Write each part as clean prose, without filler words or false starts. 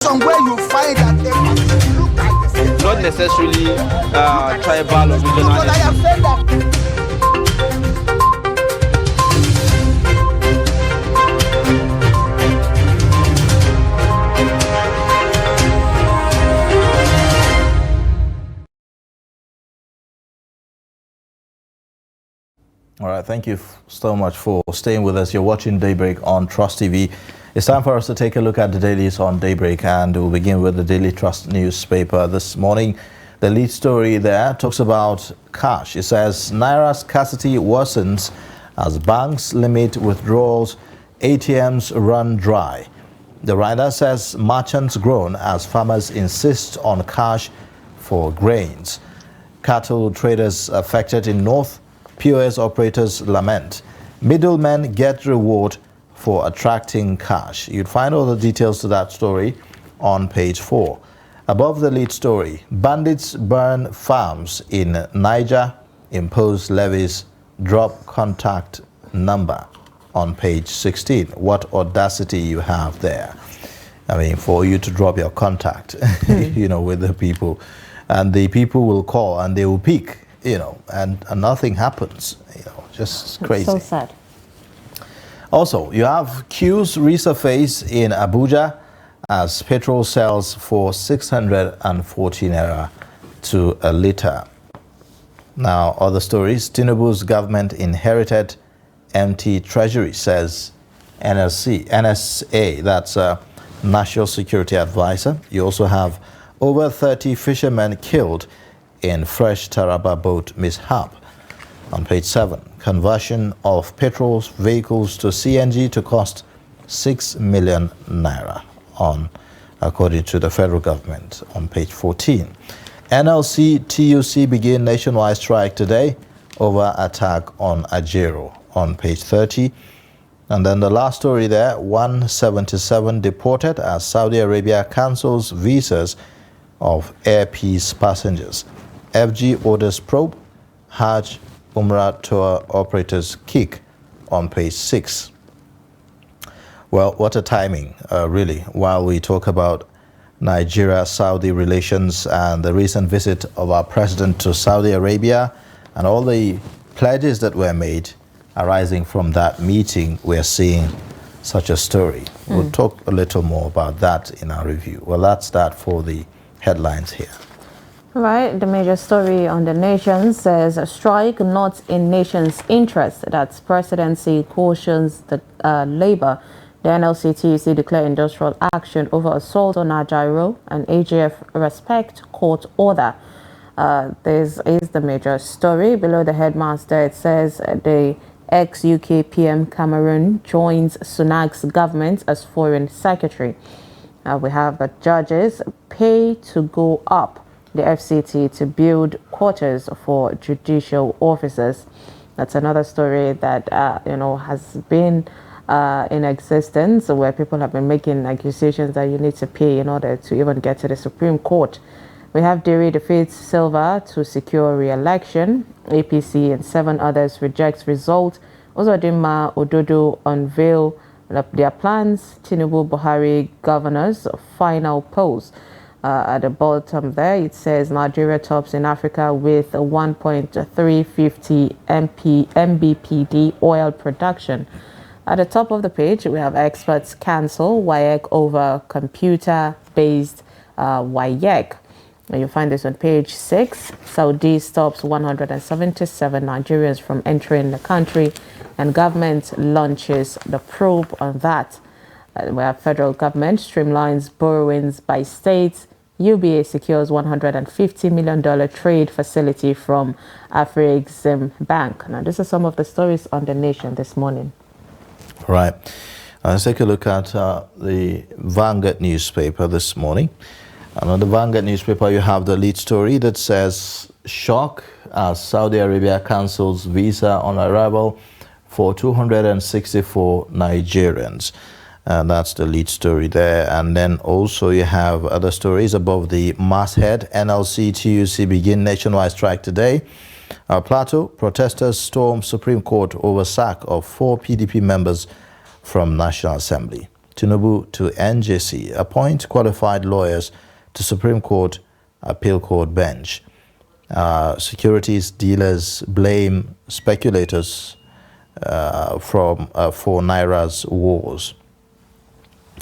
Somewhere you find that they look like the same. Not necessarily tribal or regional. But I have said that. All right, thank you so much for staying with us. You're watching Daybreak on Trust TV. It's time for us to take a look at the dailies on Daybreak, and we'll begin with the Daily Trust newspaper this morning. The lead story there talks about cash. It says Naira scarcity worsens as banks limit withdrawals, ATMs run dry. The writer says merchants groan as farmers insist on cash for grains. Cattle traders affected in North, POS operators lament. Middlemen get reward for attracting cash. You'd find all the details to that story on page 4. Above the lead story, bandits burn farms in Niger, impose levies, drop contact number on page 16. What audacity you have there. I mean, for you to drop your contact, with the people. And the people will call and they will pick. And nothing happens, just crazy. So sad. Also, you have queues resurface in Abuja as petrol sells for 640 Naira to a litre. Now, other stories, Tinubu's government inherited empty treasury, says NSA, that's a National Security Advisor. You also have over 30 fishermen killed in fresh Taraba boat mishap. On page 7, conversion of petrol vehicles to CNG to cost 6 million Naira, according to the federal government, on page 14. NLC TUC begin nationwide strike today over attack on Ajero, on page 30. And then the last story there, 177 deported as Saudi Arabia cancels visas of Air Peace passengers. FG orders probe, Hajj Umrah tour operators kick, on page 6. Well, what a timing, really, while we talk about Nigeria-Saudi relations and the recent visit of our president to Saudi Arabia and all the pledges that were made arising from that meeting. We're seeing such a story. We'll talk a little more about that in our review. Well, that's that for the headlines here. Right, the major story on the nation says a strike not in nation's interest. That's presidency cautions the labor. The NLC-TUC declare industrial action over assault on Ajero and AGF respect court order. This is the major story. Below the headmaster, it says the ex-UK PM Cameron joins Sunak's government as foreign secretary. We have the judges pay to go up. The FCT to build quarters for judicial officers. That's another story that has been in existence, where people have been making accusations that you need to pay in order to even get to the Supreme Court. We have Diri defeats Silva to secure re-election. APC and 7 others rejects result. Uzodinma Ododo unveil their plans. Tinubu Buhari governors final polls. At the bottom there, it says Nigeria tops in Africa with 1.350 mbpd oil production. At the top of the page, we have experts cancel WAEC over computer-based WAEC. You'll find this on page 6. Saudi stops 177 Nigerians from entering the country, and government launches the probe on that. Where federal government streamlines borrowings by states. UBA secures $150 million trade facility from Afrexim Bank. Now, these are some of the stories on the nation this morning. Right. Let's take a look at the Vanguard newspaper this morning. And on the Vanguard newspaper, you have the lead story that says, shock as Saudi Arabia cancels visa on arrival for 264 Nigerians. And that's the lead story there. And then also you have other stories above the masthead. NLC TUC begin nationwide strike today. Plateau, protesters storm Supreme Court over sack of 4 PDP members from National Assembly. Tinubu to NJC, appoint qualified lawyers to Supreme Court Appeal Court bench. Securities dealers blame speculators for Naira's woes.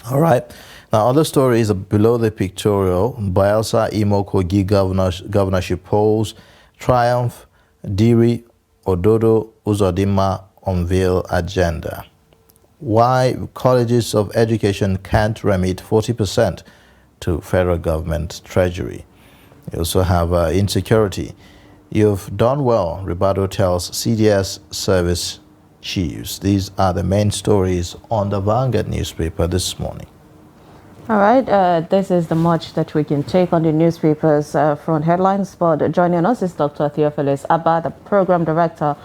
All right. Now, other stories below the pictorial: Bayelsa Imo Kogi governorship polls, triumph, Diri, Ododo, Uzodinma unveil agenda. Why colleges of education can't remit 40% to federal government treasury. You also have insecurity. You've done well, Ribado tells CDS service chiefs. These are the main stories on the Vanguard newspaper this morning. All right, this is the much that we can take on the newspaper's front headlines. But joining us is Dr. Theophilus Abba, the Program Director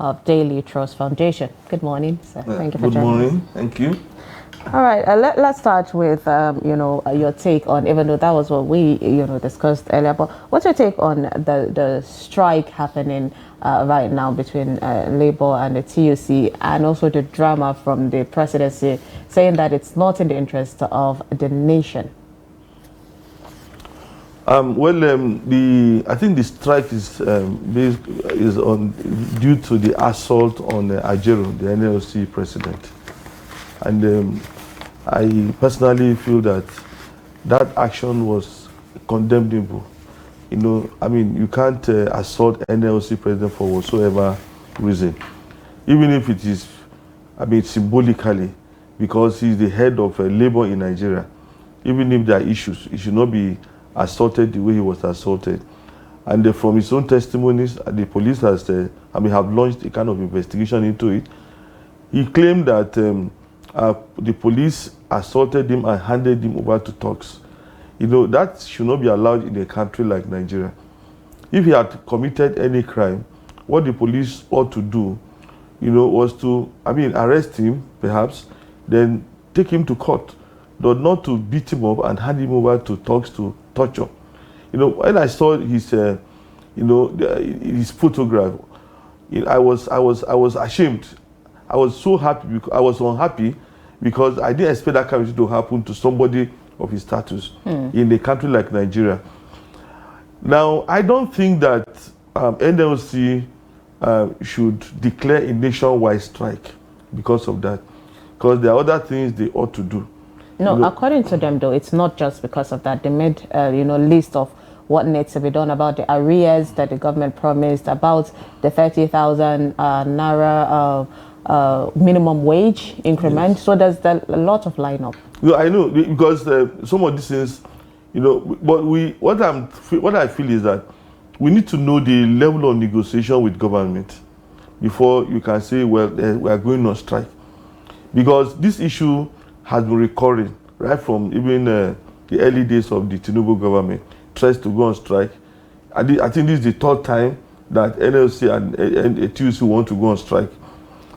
of Daily Trust Foundation. Good morning, sir. Thank you for joining us. Good morning. Thank you. All right, let's start with, your take on, even though that was what we, discussed earlier, but what's your take on the strike happening right now between Labour and the TUC, and also the drama from the presidency saying that it's not in the interest of the nation? I think the strike is due to the assault on Ajero, the NLC president, and I personally feel that action was condemnable. You can't assault NLC president for whatsoever reason, even if it is, symbolically, because he's the head of Labour in Nigeria. Even if there are issues, he should not be assaulted the way he was assaulted. And from his own testimonies, the police has, have launched a kind of investigation into it. He claimed that the police assaulted him and handed him over to thugs. That should not be allowed in a country like Nigeria. If he had committed any crime, what the police ought to do, was to, arrest him, perhaps, then take him to court, but not to beat him up and hand him over to thugs to torture. When I saw his, his photograph, I was ashamed. I was so happy because I was unhappy because I didn't expect that kind of thing to happen to somebody of his status in a country like Nigeria. Now, I don't think that NLC should declare a nationwide strike because of that, because there are other things they ought to do. No, according to them, though, it's not just because of that. They made, list of what needs to be done about the arrears that the government promised, about the 30,000 Naira minimum wage increment. Yes. So there's a lot of lineup. I know, because some of these things, but what I feel is that we need to know the level of negotiation with government before you can say, well, we are going on strike. Because this issue has been recurring right from even the early days of the Tinubu government, tries to go on strike. I think this is the third time that NLC and TUC want to go on strike.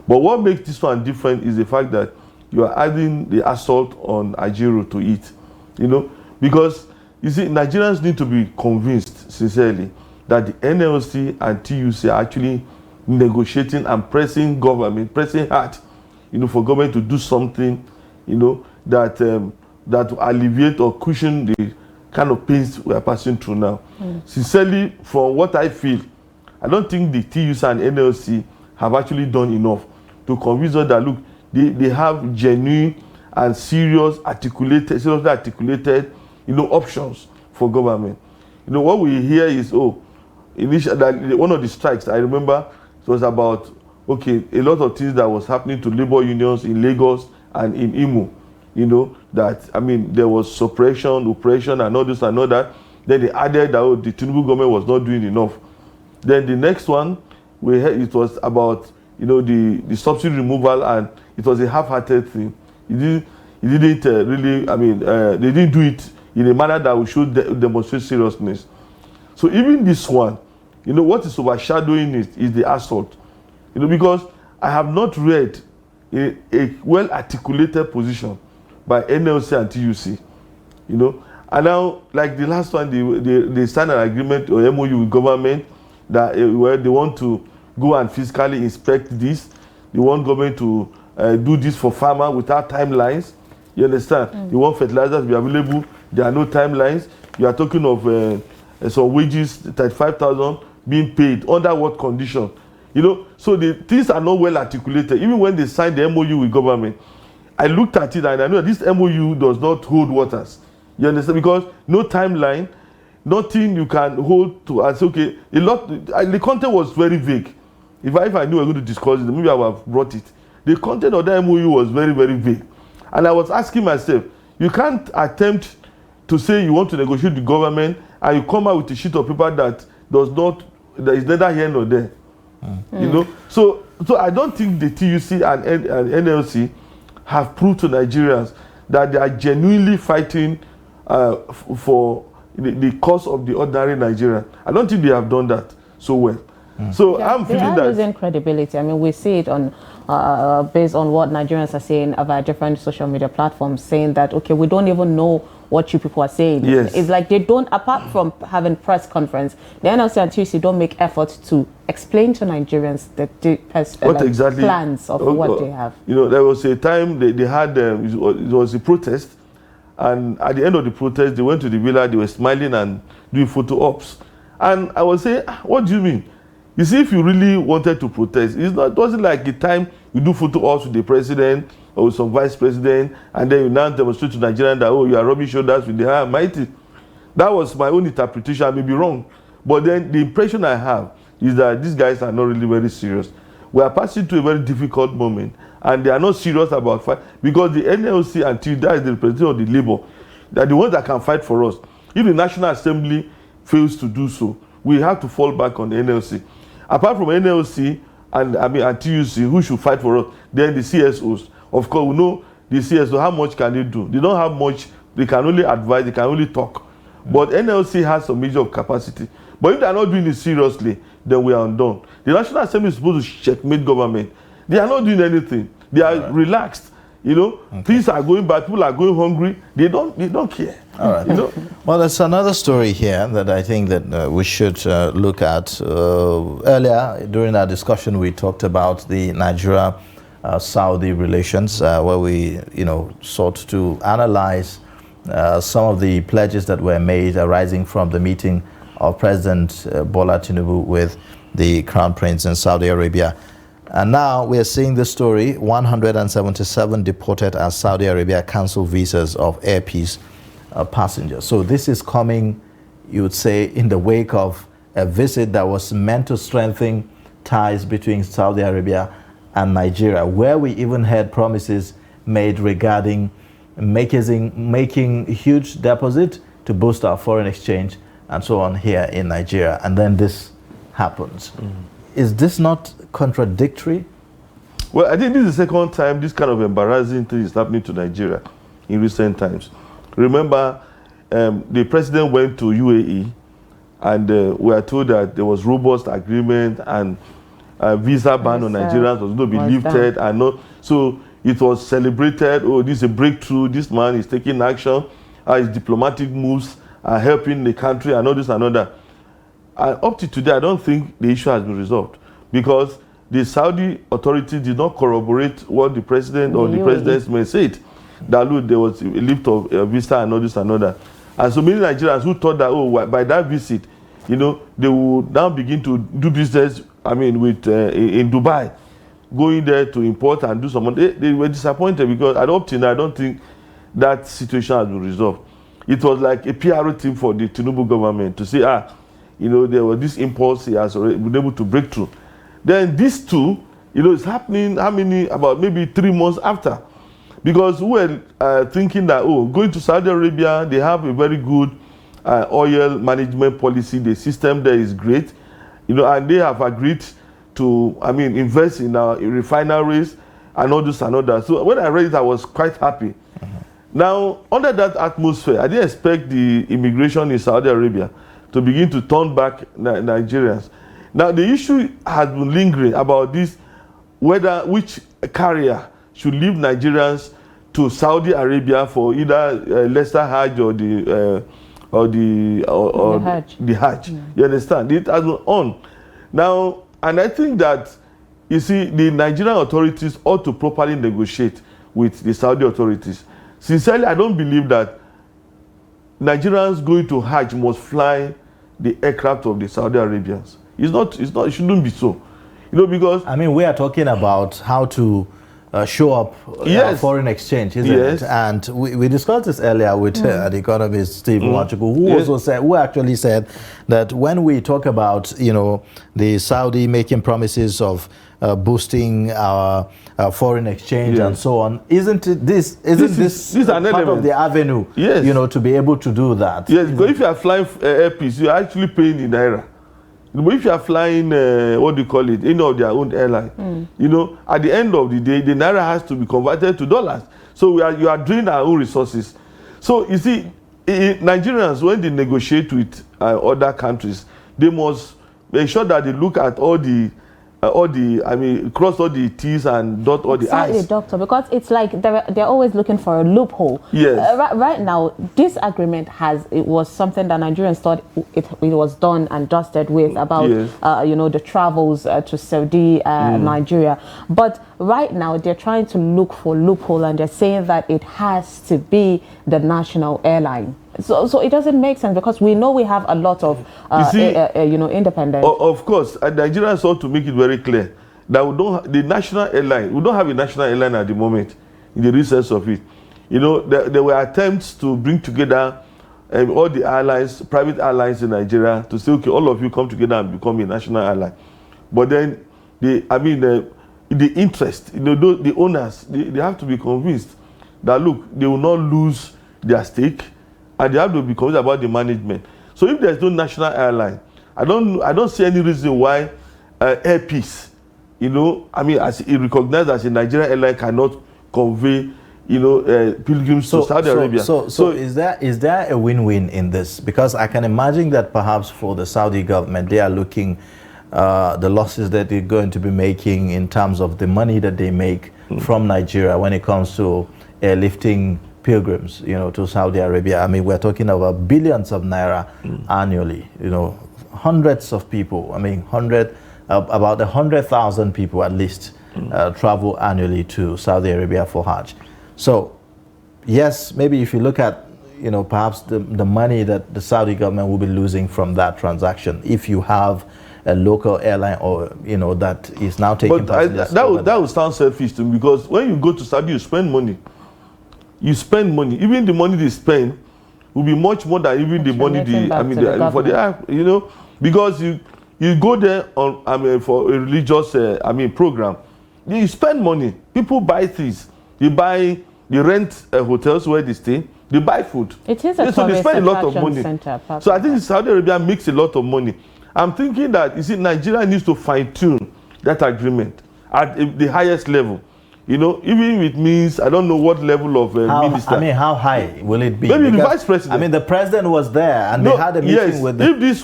But what makes this one different is the fact that you are adding the assault on Ajero to it. Because you see, Nigerians need to be convinced sincerely that the NLC and TUC are actually negotiating and pressing hard, for government to do something, that will alleviate or cushion the kind of pains we are passing through now. Sincerely, from what I feel, I don't think the TUC and NLC have actually done enough to convince us that, look, they have genuine and seriously articulated, options for government. What we hear is, initially, one of the strikes, I remember, it was about, a lot of things that was happening to labor unions in Lagos and in Imo. There was suppression, oppression, and all this and all that. Then they added that the Tinubu government was not doing enough. Then the next one, we heard it was about, the subsidy removal, and it was a half-hearted thing. It didn't really, they didn't do it in a manner that would should demonstrate seriousness. So even this one, what is overshadowing it is the assault. Because I have not read a well-articulated position by NLC and TUC. And now, like the last one, they signed an agreement or MOU with government that where they want to go and fiscally inspect this. They want government to do this for farmers without timelines. You understand? You want fertilizers to be available. There are no timelines. You are talking of some wages, 35,000 being paid. Under what condition? You know, so the things are not well articulated. Even when they signed the MOU with government, I looked at it and I know this MOU does not hold waters. You understand? Because no timeline, nothing you can hold to. I say, okay, the content was very vague. If I knew I was going to discuss it, maybe I would have brought it. The content of the MOU was very, very vague. And I was asking myself, you can't attempt to say you want to negotiate with the government and you come out with a sheet of paper that is neither here nor there. You know? So I don't think the TUC and NLC have proved to Nigerians that they are genuinely fighting for the cause of the ordinary Nigerian. I don't think they have done that so well. So I'm feeling that they are losing credibility. I mean, we see it on based on what Nigerians are saying about different social media platforms, saying that, okay, we don't even know what you people are saying. Yes. It's like they don't, apart from having press conference, the NLC and TUC don't make efforts to explain to Nigerians the plans of what they have. You know, there was a time they had, it was a protest, and at the end of the protest, they went to the villa, they were smiling and doing photo ops. And I was saying, what do you mean? You see, if you really wanted to protest, it wasn't like the time you do photo ops with the president or with some vice president, and then you now demonstrate to Nigerians that, oh, you are rubbing shoulders with the high and mighty. That was my own interpretation. I may be wrong. But then the impression I have is that these guys are not really very serious. We are passing through a very difficult moment, and they are not serious about fight, because the NLC and TUC, that is the representative of the labor, they are the ones that can fight for us. If the National Assembly fails to do so, we have to fall back on the NLC. Apart from NLC and TUC, who should fight for us, then the CSOs. Of course, we know the CSO, how much can they do? They don't have much. They can only advise, they can only talk. But NLC has some measure of capacity. But if they are not doing it seriously, then we are undone. The National Assembly is supposed to checkmate government. They are not doing anything. They are relaxed. You know, things are going bad, people are going hungry. They don't care. All right. You know? Well, there's another story here that I think that we should look at. Earlier, during our discussion, we talked about the Nigeria-Saudi relations, where we, sought to analyze some of the pledges that were made arising from the meeting of President Bola Tinubu with the Crown Prince in Saudi Arabia. And now we are seeing this story: 177 deported as Saudi Arabia cancelled visas of Air Peace passengers. So this is coming, you would say, in the wake of a visit that was meant to strengthen ties between Saudi Arabia and Nigeria, where we even had promises made regarding making huge deposit to boost our foreign exchange and so on here in Nigeria. And then this happens. Is this not contradictory? Well, I think this is the second time this kind of embarrassing thing is happening to Nigeria in recent times. Remember, the president went to UAE, and we are told that there was robust agreement and visa ban on Nigerians was going to be lifted. And not, so it was celebrated. Oh, this is a breakthrough. This man is taking action. His diplomatic moves are helping the country and all this and all that. And up to today, I don't think the issue has been resolved, because the Saudi authorities did not corroborate what the president or the president's may said, that look, there was a lift of visa and all this and all that. And so many Nigerians who thought that, oh, by that visit, they would now begin to do business, with in Dubai, going there to import and do some. They were disappointed, because up to now, I don't think that situation has been resolved. It was like a PR team for the Tinubu government to say, there was this impulse, he has already been able to break through. Then these two, it's happening, about maybe 3 months after. Because we were thinking that, going to Saudi Arabia, they have a very good oil management policy. The system there is great, and they have agreed to, invest in our refineries and all this and all that. So when I read it, I was quite happy. Now, under that atmosphere, I didn't expect the immigration in Saudi Arabia to begin to turn back Nigerians. Now, the issue has been lingering about this, which carrier should leave Nigerians to Saudi Arabia for either lesser Hajj or the Hajj. You understand? It has been on. Now, and I think that, you see, the Nigerian authorities ought to properly negotiate with the Saudi authorities sincerely, I don't believe that Nigerians going to Hajj must fly the aircraft of the Saudi Arabians. It's not, it shouldn't be so. You know, because... I mean, we are talking about how to show up foreign exchange, isn't it? And we discussed this earlier with the economist Steve Nwachukwu, who also said, who actually said that when we talk about, you know, the Saudi making promises of boosting our foreign exchange and so on, isn't this part of the avenue, you know, to be able to do that? Yes, because if you are flying airpiece, you are actually paying in Naira. But if you are flying, what do you call it, any of their own airline, you know, at the end of the day, the Naira has to be converted to dollars. So you are doing our own resources. So you see, Nigerians, when they negotiate with other countries, they must make sure that they look at all the, I mean, cross all the T's and dot all the I's. Exactly, doctor, because it's like they're always looking for a loophole. Yes. Right now, this agreement was something that Nigerians thought it was done and dusted with about, you know, the travels to Saudi, Nigeria. But right now, they're trying to look for loophole, and they're saying that it has to be the national airline. So it doesn't make sense, because we know we have a lot of you know, independent. Of course, Nigerians ought to make it very clear that we don't have the national airline. We don't have a national airline at the moment, in the real sense of it. You know, there were attempts to bring together all the airlines, private airlines in Nigeria, to say, okay, all of you come together and become a national airline. But then, the interest, you know, the owners, they have to be convinced that, look, they will not lose their stake, and they have to be convinced about the management. So if there's no national airline, I don't see any reason why Air Peace, you know, I mean, as it recognized as a Nigerian airline, cannot convey, you know, pilgrims to Saudi Arabia. So is there a win-win in this? Because I can imagine that perhaps for the Saudi government, they are looking the losses that they're going to be making in terms of the money that they make from Nigeria when it comes to airlifting pilgrims, you know, to Saudi Arabia. I mean, we're talking about billions of naira annually, you know, hundreds of people. I mean, about 100,000 people at least travel annually to Saudi Arabia for Hajj. So, yes, maybe if you look at, you know, perhaps the money that the Saudi government will be losing from that transaction, if you have a local airline, or, you know, that is now taking passengers. But that would sound selfish to me, because when you go to Saudi, you spend money. You spend money. Even the money they spend will be much more than even the money for the, you know, because you go there on for a religious program. You spend money. People buy things. They rent hotels where they stay. They buy food. It is a so they spend a lot of money. Center, so I think Saudi Arabia makes a lot of money. I'm thinking that, you see, Nigeria needs to fine-tune that agreement at the highest level. You know, even if it means, I don't know what level of minister. I mean, how high will it be? Maybe the vice president. I mean, the president was there, and they had a meeting with if this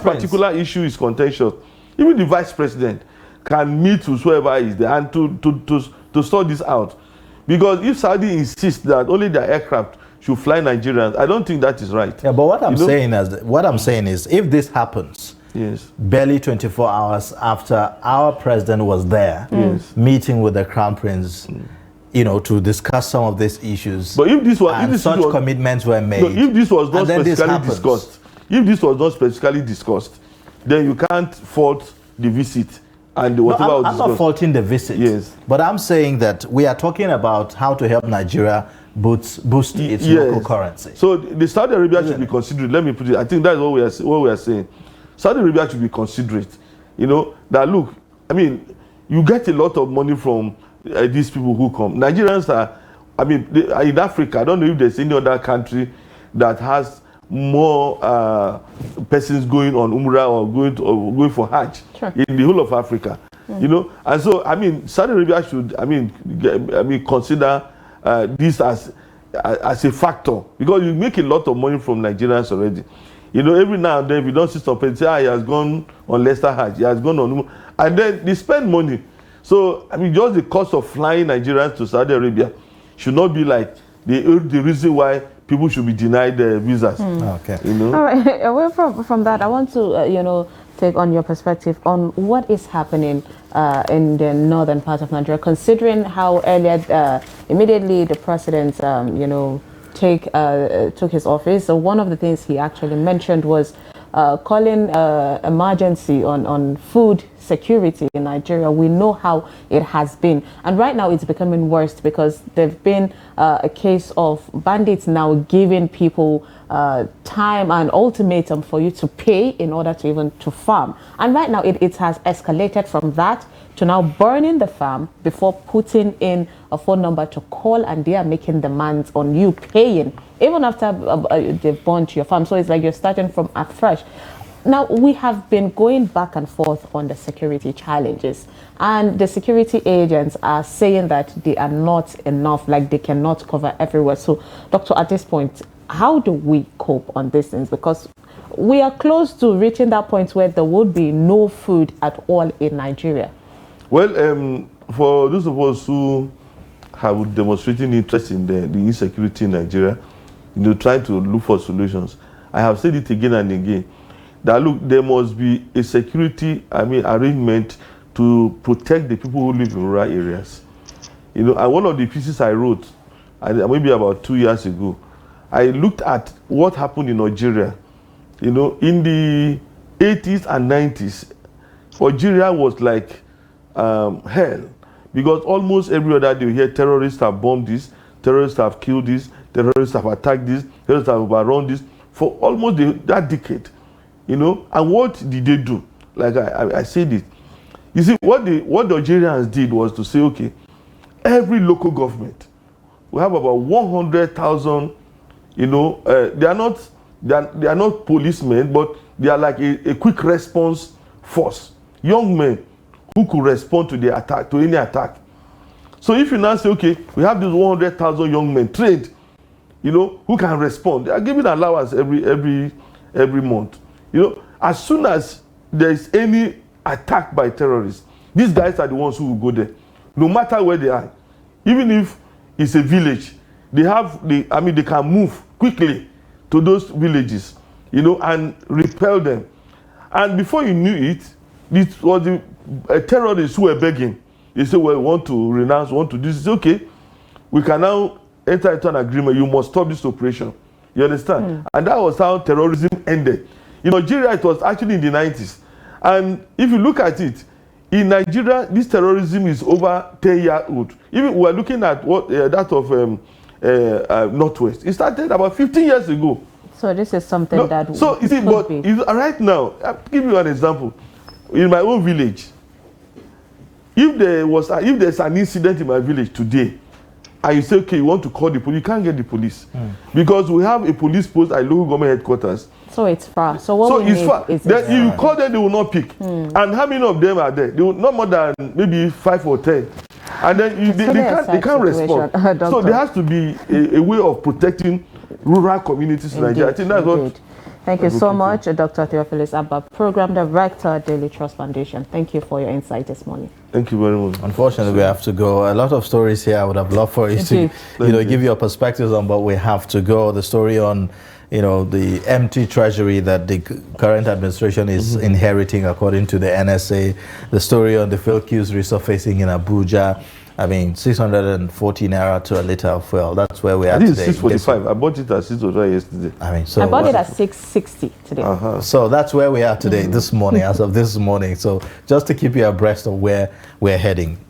particular issue is contentious, even the vice president can meet with whoever is there and to sort this out. Because if Saudi insists that only their aircraft should fly Nigerians, I don't think that is right. Yeah, but what I'm saying is, if this happens, barely 24 hours after our president was there, meeting with the crown prince, you know, to discuss some of these issues. But if this was, commitments were made, if this was not specifically discussed, then you can't fault the visit and whatever. No, I'm not faulting the visit. Yes, but I'm saying that we are talking about how to help Nigeria boost its local currency. So the Saudi Arabia should be considerate. Let me put it. I think that's what we are saying. Saudi Arabia should be considerate. You know, that look, I mean, you get a lot of money from these people who come. Nigerians are, I mean, in Africa, I don't know if there's any other country that has more persons going on Umrah or going for Hajj in the whole of Africa. You know, and so, I mean, Saudi Arabia should, consider this as a factor, because you make a lot of money from Nigerians already. You know, every now and then, if you don't see something, say, he has gone on Leicester Hajj, he has gone on, and then they spend money. So, I mean, just the cost of flying Nigerians to Saudi Arabia should not be like the reason why people should be denied visas. Okay. You know? All right. Away from that, I want to, take on your perspective on what is happening in the northern part of Nigeria, considering how earlier, immediately the president, took his office. So one of the things he actually mentioned was calling emergency on food security in Nigeria. We know how it has been, and right now it's becoming worse because there've been a case of bandits now giving people time and ultimatum for you to pay in order to even to farm. And right now it has escalated from that to now burning the farm before putting in a phone number to call, and they are making demands on you paying even after they've burnt your farm. So it's like you're starting from afresh. Now, we have been going back and forth on the security challenges, and the security agents are saying that they are not enough, like they cannot cover everywhere. So, Doctor, at this point, how do we cope on these things? Because we are close to reaching that point where there would be no food at all in Nigeria. Well, for those of us who have demonstrating interest in the insecurity in Nigeria, trying to look for solutions, I have said it again and again, that look, there must be a security, arrangement to protect the people who live in rural areas. And one of the pieces I wrote, maybe about 2 years ago, I looked at what happened in Nigeria. In the 80s and 90s, Nigeria was like hell, because almost every other day you hear terrorists have bombed this, terrorists have killed this, terrorists have attacked this, terrorists have overrun this for almost that decade. And what did they do? Like I said it. You see, what the Nigerians did was to say, okay, every local government, we have about 100,000. They are not policemen, but they are like a quick response force, young men who could respond to the attack, to any attack. So if you now say, okay, we have these 100,000 young men trained, who can respond, they are given allowance every month. As soon as there is any attack by terrorists, these guys are the ones who will go there, no matter where they are. Even if it's a village, they can move quickly to those villages, and repel them. And before you knew it, it was the terrorists who were begging. They said, well, we want to renounce, we want to do this. Okay, we can now enter into an agreement. You must stop this operation. You understand? And that was how terrorism ended. In Nigeria, it was actually in the 90s. And if you look at it, in Nigeria, this terrorism is over 10 years old. Even we are looking at what that of Northwest. It started about 15 years ago. So this is something that so you see, but right now, I'll give you an example. In my own village, if there's an incident in my village today, and you say, okay, you want to call the police, you can't get the police. Because we have a police post at local government headquarters. So it's far. So what we need is then if you call them, they will not pick. And how many of them are there? They will not more than maybe 5 or 10. And then they can't respond. So there has to be a way of protecting rural communities in Nigeria. I think that's what. Thank you so much, Dr. Theophilus Abba, Program Director, Daily Trust Foundation. Thank you for your insight this morning. Thank you very much. Unfortunately, we have to go. A lot of stories here I would have loved for you to give your perspectives on, but we have to go. The story on the empty treasury that the current administration is inheriting, according to the NSA. The story on the field queues resurfacing in Abuja. 640 Naira to a liter of fuel. That's where we are today. This is 645. I bought it at 645 yesterday. I bought it at 660 today. So that's where we are today, this morning, as of this morning. So just to keep you abreast of where we're heading.